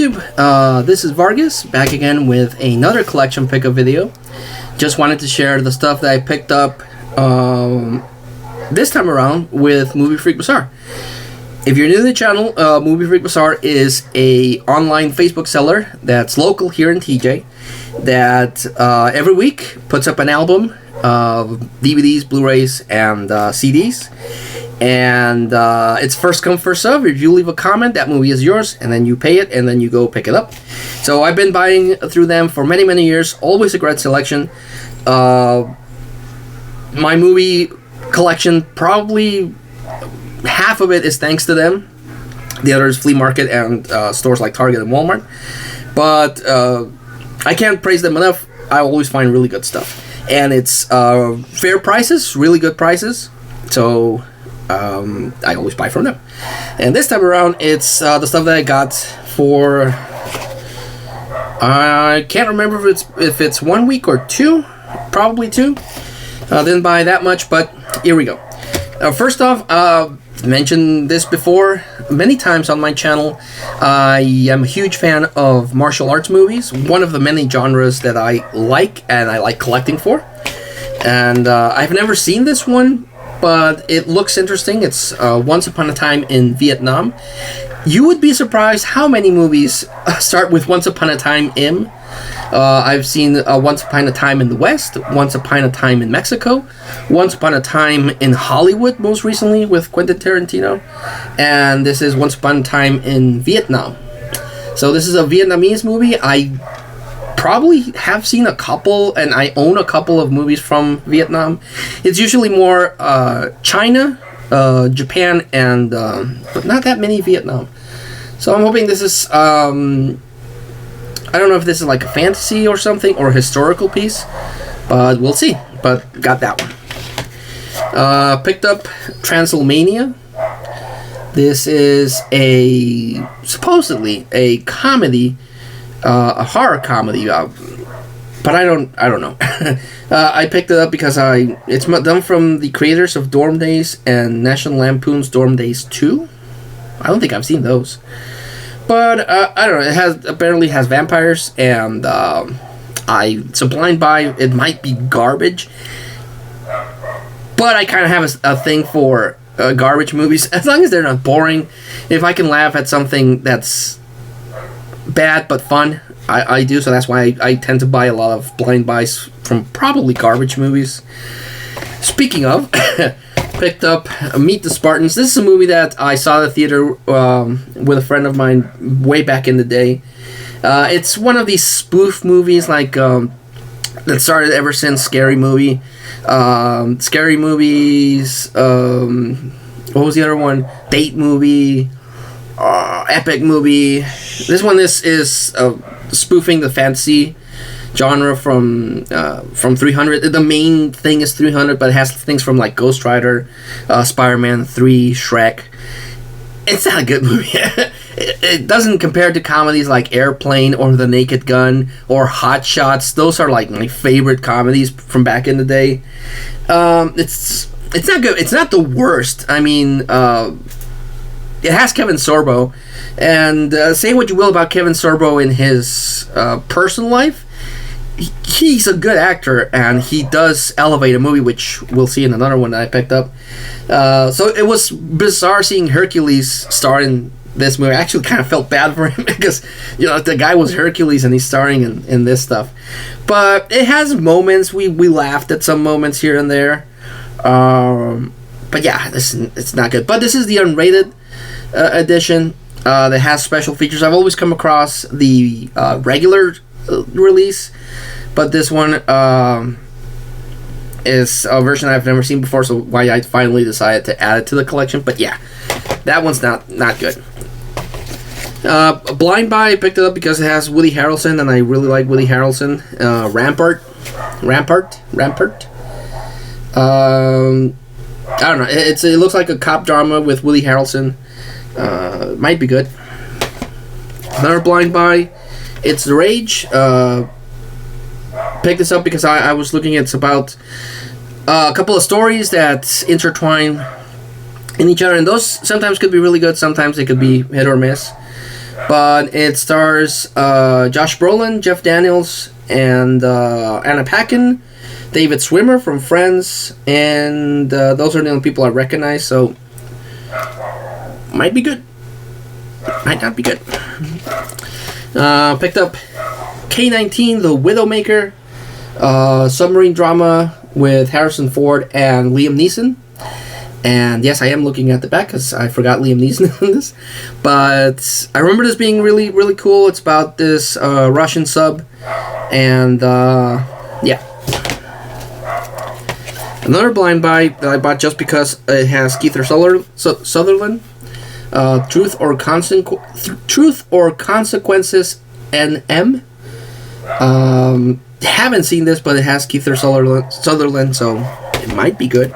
YouTube? This is Vargas, back again with another collection pickup video. Just wanted to share the stuff that I picked up this time around with Moviefreak Bazaar. If you're new to the channel, Moviefreak Bazaar is a online Facebook seller that's local here in TJ that every week puts up an album of DVDs, Blu-rays, and CDs. And it's first come, first serve. If you leave a comment, that movie is yours, and then you pay it, and then you go pick it up. So I've been buying through them for many, many years. Always a great selection. My movie collection, probably half of it is thanks to them. The other is flea market and stores like Target and Walmart. But I can't praise them enough. I always find really good stuff. And it's fair prices, really good prices. So I always buy from them. And this time around, it's the stuff that I got for, I can't remember if it's 1 week or two, probably two. Didn't buy that much, but here we go. First off, mentioned this before many times on my channel. I am a huge fan of martial arts movies, one of the many genres that I like and I like collecting for. And I've never seen this one, but it looks interesting. It's Once Upon a Time in Vietnam. You would be surprised how many movies start with Once Upon a Time in. I've seen Once Upon a Time in the West, Once Upon a Time in Mexico, Once Upon a Time in Hollywood, most recently with Quentin Tarantino, and this is Once Upon a Time in Vietnam. So this is a Vietnamese movie. I probably have seen a couple, and I own a couple of movies from Vietnam. It's usually more China, Japan, and but not that many Vietnam. So I'm hoping this is I don't know if this is like a fantasy or something, or a historical piece, but we'll see. But got that one. Picked up Transylvania. This is supposedly a comedy, a horror comedy, but I don't know. I picked it up because it's done from the creators of Dorm Days and National Lampoon's Dorm Days 2. I don't think I've seen those. But I don't know. It apparently has vampires, and it's a blind buy. It might be garbage, but I kind of have a thing for garbage movies, as long as they're not boring. If I can laugh at something that's bad but fun, I do. So that's why I tend to buy a lot of blind buys from probably garbage movies. Speaking of. Picked up Meet the Spartans. This is a movie that I saw at the theater with a friend of mine way back in the day. It's one of these spoof movies like that started ever since Scary Movie. Scary Movies. What was the other one? Date Movie. Epic Movie. This one is spoofing the fantasy genre from 300. The main thing is 300, but it has things from like Ghost Rider, Spider-Man 3, Shrek. It's not a good movie. It doesn't compare to comedies like Airplane or The Naked Gun or Hot Shots. Those are like my favorite comedies from back in the day. It's not good. It's not the worst. I mean, it has Kevin Sorbo, and say what you will about Kevin Sorbo in his personal life, he's a good actor, and he does elevate a movie, which we'll see in another one that I picked up. So it was bizarre seeing Hercules star in this movie. I actually kind of felt bad for him because, you know, the guy was Hercules and he's starring in this stuff. But it has moments. We laughed at some moments here and there. But yeah, it's not good. But this is the unrated edition that has special features. I've always come across the regular release, but this one is a version I've never seen before, so why I finally decided to add it to the collection. But yeah, that one's not good. Blind buy, I picked it up because it has Woody Harrelson, and I really like Woody Harrelson. Rampart. I don't know. It looks like a cop drama with Woody Harrelson. Might be good. Another blind buy. It's The Rage. Picked this up because I was looking at, it's about a couple of stories that intertwine in each other, and those sometimes could be really good, sometimes they could be hit or miss. but it stars Josh Brolin, Jeff Daniels, and Anna Paquin, David Schwimmer from Friends, and those are the only people I recognize, so might be good. Might not be good. Picked up K-19, The Widowmaker, submarine drama with Harrison Ford and Liam Neeson. And yes, I am looking at the back because I forgot Liam Neeson in this. But I remember this being really, really cool. It's about this Russian sub. And yeah. Another blind buy that I bought just because it has Kiefer Sutherland. Truth or Consequences NM. Haven't seen this, but it has Kiefer Sutherland, so it might be good.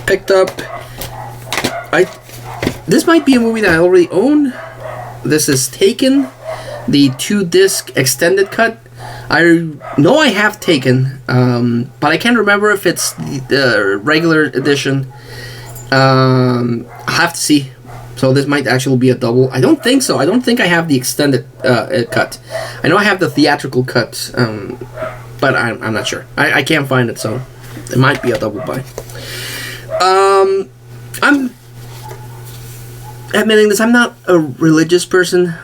Picked up. This might be a movie that I already own. This is Taken, the 2-disc extended cut. I know I have Taken, but I can't remember if it's the regular edition. I'll have to see. So this might actually be a double. I don't think so. I don't think I have the extended cut. I know I have the theatrical cut, but I'm not sure. I can't find it, so it might be a double buy. I'm admitting this. I'm not a religious person,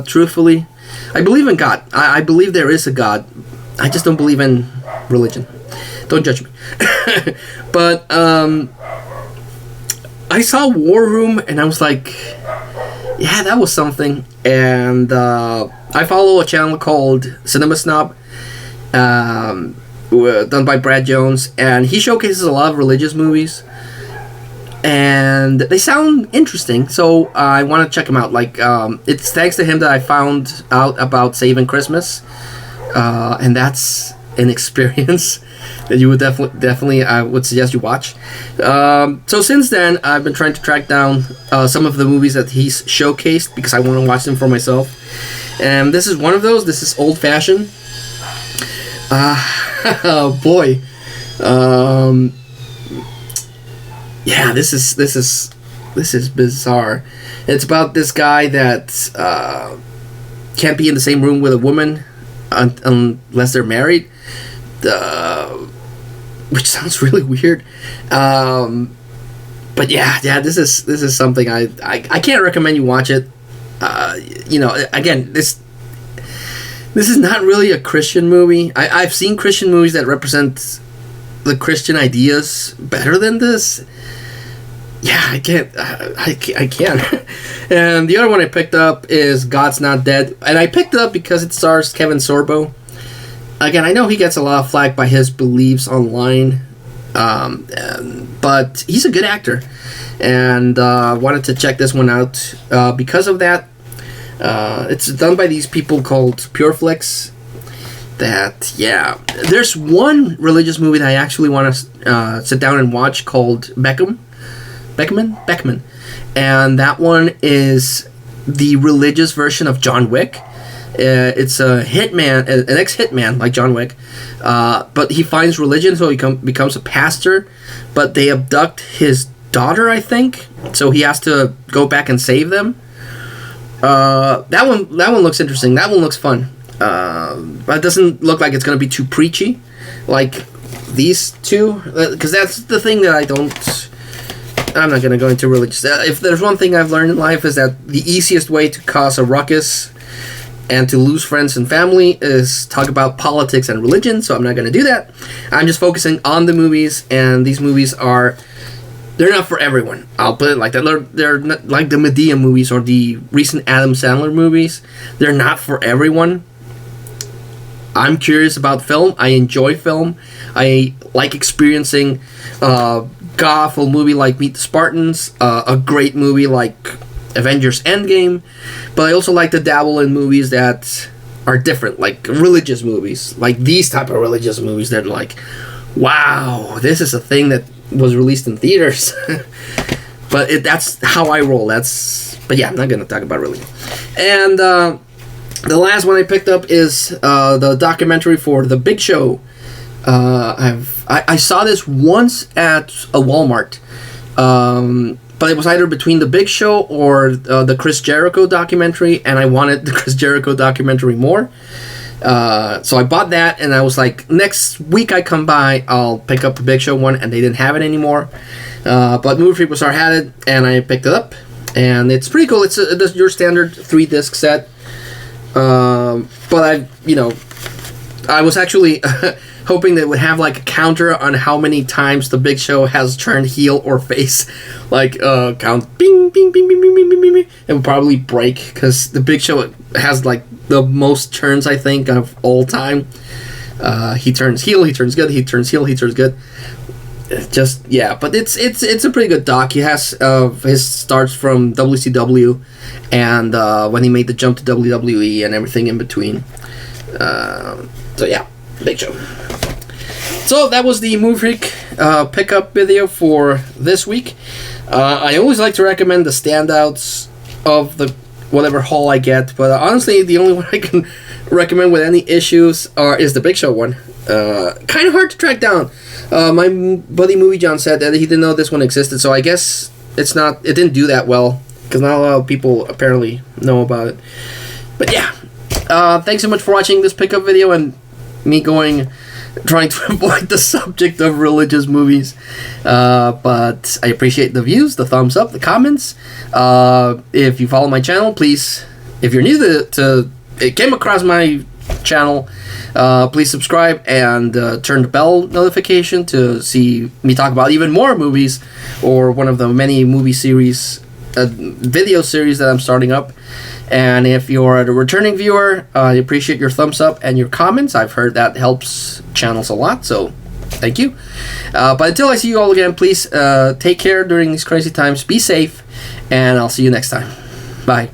truthfully. I believe in God. I believe there is a God. I just don't believe in religion. Don't judge me. But I saw War Room and I was like, yeah, that was something. And I follow a channel called Cinema Snob, done by Brad Jones, and he showcases a lot of religious movies. And they sound interesting, so I want to check them out. Like, it's thanks to him that I found out about Saving Christmas, and that's an experience that you would definitely I would suggest you watch. So since then, I've been trying to track down some of the movies that he's showcased because I want to watch them for myself. And this is one of those. This is Old Fashioned. Oh boy. Yeah, this is bizarre. It's about this guy that can't be in the same room with a woman unless they're married, which sounds really weird. But yeah, this is something I can't recommend you watch it. Again, this is not really a Christian movie. I've seen Christian movies that represent the Christian ideas better than this. Yeah, I can't. And the other one I picked up is God's Not Dead. And I picked it up because it stars Kevin Sorbo. Again, I know he gets a lot of flack by his beliefs online. But he's a good actor. And wanted to check this one out because of that. It's done by these people called Pureflix. There's one religious movie that I actually want to sit down and watch called Beckman, and that one is the religious version of John Wick. It's a hitman, an ex-hitman like John Wick, but he finds religion, so he becomes a pastor, but they abduct his daughter, I think, so he has to go back and save them. That one looks interesting. That one looks fun. But it doesn't look like it's going to be too preachy like these two, because that's the thing that I'm not going to go into religious. If there's one thing I've learned in life is that the easiest way to cause a ruckus and to lose friends and family is talk about politics and religion, so I'm not going to do that. I'm just focusing on the movies, and these movies they're not for everyone. I'll put it like that. They're not like the Medea movies or the recent Adam Sandler movies. They're not for everyone. I'm curious about film. I enjoy film. I like experiencing a awful movie like Meet the Spartans, a great movie like Avengers Endgame, but I also like to dabble in movies that are different, like religious movies, like these type of religious movies that are like, wow, this is a thing that was released in theaters. But that's how I roll. But yeah, I'm not going to talk about religion. And the last one I picked up is the documentary for The Big Show. I saw this once at a Walmart, but but it was either between the Big Show or the Chris Jericho documentary, and I wanted the Chris Jericho documentary more. So I bought that, and I was like, next week I come by, I'll pick up the Big Show one, and they didn't have it anymore. But Movie Freak had it, and I picked it up, and it's pretty cool. It's your standard 3-disc set. But I was actually hoping that it would have like a counter on how many times the Big Show has turned heel or face, like count bing bing bing bing bing bing bing bing. It would probably break because the Big Show has like the most turns, I think, of all time. He turns heel, he turns good, he turns heel, he turns good. Just but it's a pretty good doc. He has his starts from WCW, and when he made the jump to WWE and everything in between. So yeah, Big Show. So that was the Movie Freak pickup video for this week. I always like to recommend the standouts of the whatever haul I get, but honestly, the only one I can recommend with any issues is the Big Show one. Kind of hard to track down. My buddy Movie John said that he didn't know this one existed, so I guess it didn't do that well, because not a lot of people apparently know about it. But yeah, thanks so much for watching this pickup video and me trying to avoid the subject of religious movies. But I appreciate the views, the thumbs up, the comments. If you follow my channel, please, if you're new to it came across my channel, please subscribe and turn the bell notification to see me talk about even more movies, or one of the many movie series, video series that I'm starting up. And if you're a returning viewer, I appreciate your thumbs up and your comments. I've heard that helps channels a lot, so thank you. But until I see you all again, please take care during these crazy times, be safe, and I'll see you next time. Bye.